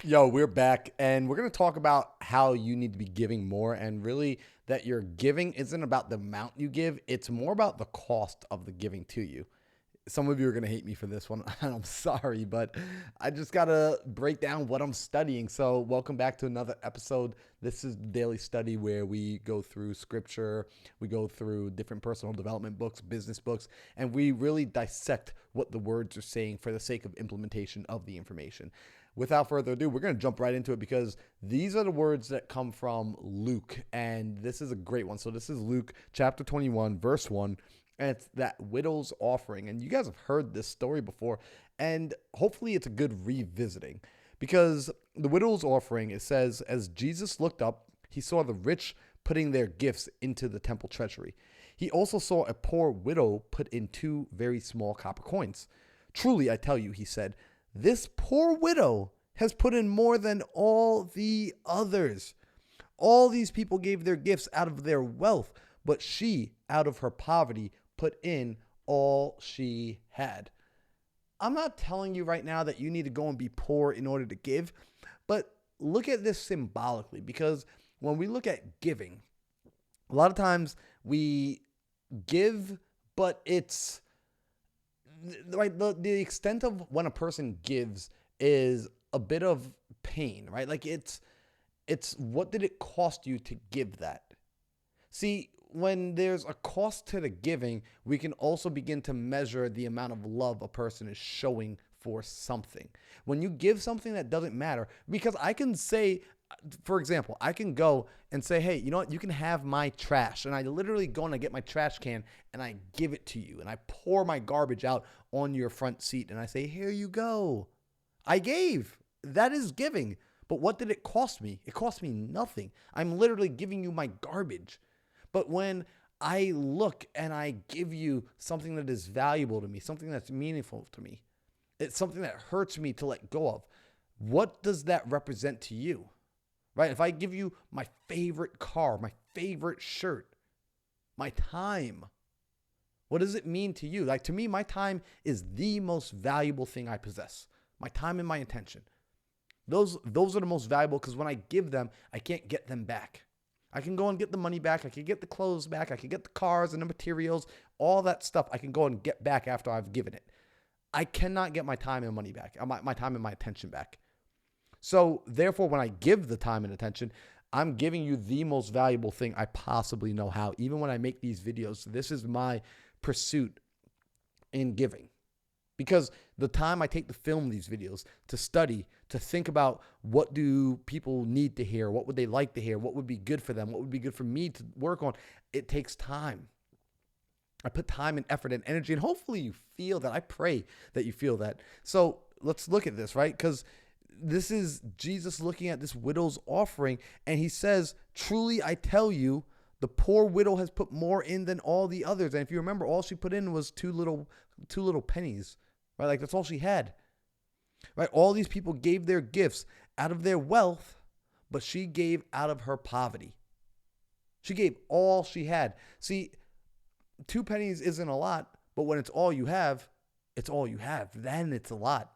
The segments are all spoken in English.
Yo, we're back and we're going to talk about how you need to be giving more and really that your giving isn't about the amount you give, it's more about the cost of the giving to you. Some of you are going to hate me for this one, and I'm sorry, but I just got to break down what I'm studying. So, welcome back to another episode. This is the daily study where we go through scripture, we go through different personal development books, business books, and we really dissect what the words are saying for the sake of implementation of the information. Without further ado, we're going to jump right into it because these are the words that come from Luke, and this is a great one. So, this is Luke chapter 21, verse 1, and it's that widow's offering. And you guys have heard this story before, and hopefully it's a good revisiting because the widow's offering, it says, as Jesus looked up, he saw the rich putting their gifts into the temple treasury. He also saw a poor widow put in two very small copper coins. Truly, I tell you, he said, this poor widow has put in more than all the others. All these people gave their gifts out of their wealth, but she, out of her poverty, put in all she had. I'm not telling you right now that you need to go and be poor in order to give, but look at this symbolically because when we look at giving, a lot of times we give, but it's like the extent of when a person gives is a bit of pain, right? Like it's what did it cost you to give that? See, when there's a cost to the giving, we can also begin to measure the amount of love a person is showing for something. When you give something that doesn't matter, because I can say, for example, I can go and say, hey, you know what? You can have my trash. And I literally go and I get my trash can and I give it to you. And I pour my garbage out on your front seat. And I say, here you go. I gave. That is giving. But what did it cost me? It cost me nothing. I'm literally giving you my garbage. But when I look and I give you something that is valuable to me, something that's meaningful to me, it's something that hurts me to let go of, what does that represent to you? Right? If I give you my favorite car, my favorite shirt, my time, what does it mean to you? Like to me, my time is the most valuable thing I possess. My time and my attention. Those are the most valuable because when I give them, I can't get them back. I can go and get the money back. I can get the clothes back. I can get the cars and the materials, all that stuff I can go and get back after I've given it. I cannot get my time and money back, my time and my attention back. So therefore, when I give the time and attention, I'm giving you the most valuable thing I possibly know how. Even when I make these videos, this is my pursuit in giving. Because the time I take to film these videos, to study, to think about what do people need to hear, what would they like to hear, what would be good for them, what would be good for me to work on, it takes time. I put time and effort and energy, and hopefully you feel that. I pray that you feel that. So let's look at this, right? Because this is Jesus looking at this widow's offering, and he says, truly I tell you, the poor widow has put more in than all the others. And if you remember, all she put in was two little pennies, right? Like that's all she had, right? All these people gave their gifts out of their wealth, but she gave out of her poverty. She gave all she had. See, 2 pennies isn't a lot, but when it's all you have, it's all you have. Then it's a lot.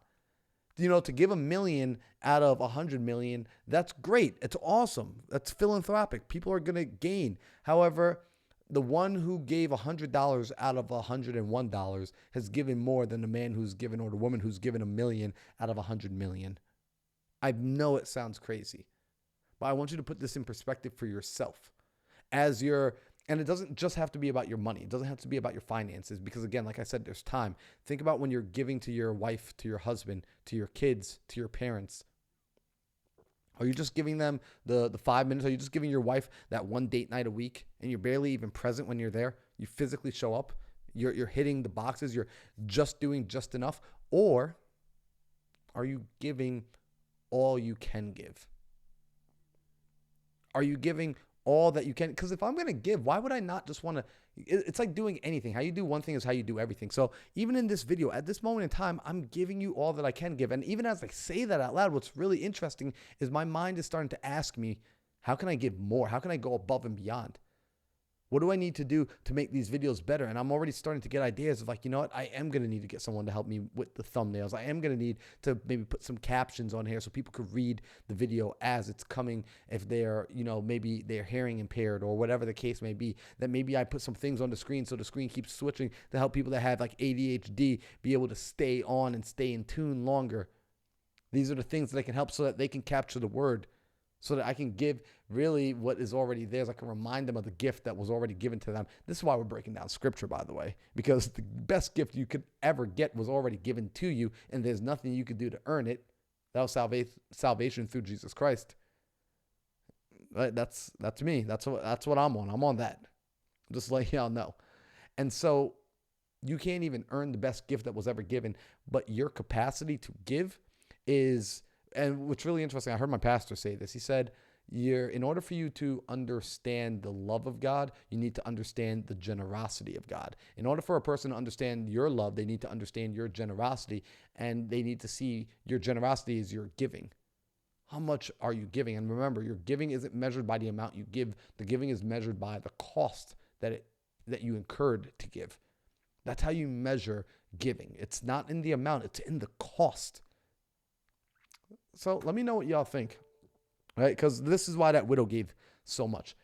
You know, to give 1 million out of 100 million, that's great. It's awesome. That's philanthropic. People are going to gain. However, the one who gave $100 out of $101 has given more than the man who's given or the woman who's given 1 million out of 100 million. I know it sounds crazy, but I want you to put this in perspective for yourself as you're. And it doesn't just have to be about your money. It doesn't have to be about your finances because, again, like I said, there's time. Think about when you're giving to your wife, to your husband, to your kids, to your parents. Are you just giving them the 5 minutes? Are you just giving your wife that one date night a week and you're barely even present when you're there? You physically show up. You're hitting the boxes. You're just doing just enough. Or are you giving all you can give? Are you giving all that you can? Because if I'm going to give, why would I not just want to? It's like doing anything. How you do one thing is how you do everything. So even in this video, at this moment in time, I'm giving you all that I can give. And even as I say that out loud, what's really interesting is my mind is starting to ask me, how can I give more? How can I go above and beyond? What do I need to do to make these videos better? And I'm already starting to get ideas of like, you know what? I am going to need to get someone to help me with the thumbnails. I am going to need to maybe put some captions on here so people could read the video as it's coming. If they're, maybe they're hearing impaired or whatever the case may be, that maybe I put some things on the screen so the screen keeps switching to help people that have like ADHD be able to stay on and stay in tune longer. These are the things that I can help so that they can capture the word, so that I can give really what is already there. So I can remind them of the gift that was already given to them. This is why we're breaking down scripture, by the way, because the best gift you could ever get was already given to you, and there's nothing you could do to earn it. That was salvation through Jesus Christ. Right? That's me. That's what I'm on. I'm on that. Just letting y'all know. And so you can't even earn the best gift that was ever given, but your capacity to give is. And what's really interesting, I heard my pastor say this. He said, in order for you to understand the love of God, you need to understand the generosity of God. In order for a person to understand your love, they need to understand your generosity, and they need to see your generosity as your giving. How much are you giving? And remember, your giving isn't measured by the amount you give. The giving is measured by the cost that you incurred to give. That's how you measure giving. It's not in the amount, it's in the cost. So let me know what y'all think, right? Because this is why that widow gave so much.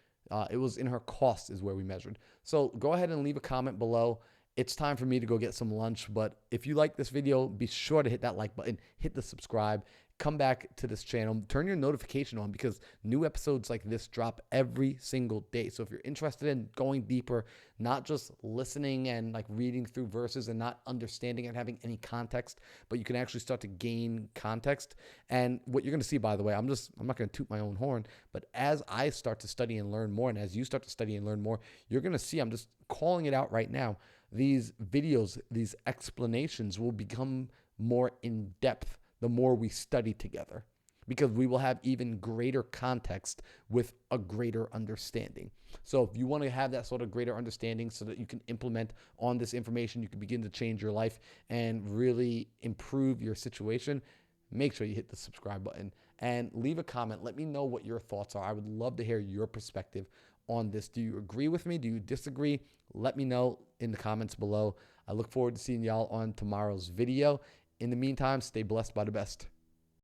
It was in her cost is where we measured. So go ahead and leave a comment below. It's time for me to go get some lunch. But if you like this video, be sure to hit that like button, hit the subscribe, come back to this channel, turn your notification on, because new episodes like this drop every single day. So if you're interested in going deeper, not just listening and like reading through verses and not understanding and having any context, but you can actually start to gain context. And what you're going to see, by the way, I'm not going to toot my own horn, but as I start to study and learn more, and as you start to study and learn more, you're going to see, I'm just calling it out right now, these videos, these explanations will become more in depth the more we study together, because we will have even greater context with a greater understanding. So if you want to have that sort of greater understanding so that you can implement on this information, you can begin to change your life and really improve your situation, make sure you hit the subscribe button and leave a comment. Let me know what your thoughts are. I would love to hear your perspective on this. Do you agree with me? Do you disagree? Let me know in the comments below. I look forward to seeing y'all on tomorrow's video. In the meantime, stay blessed by the best.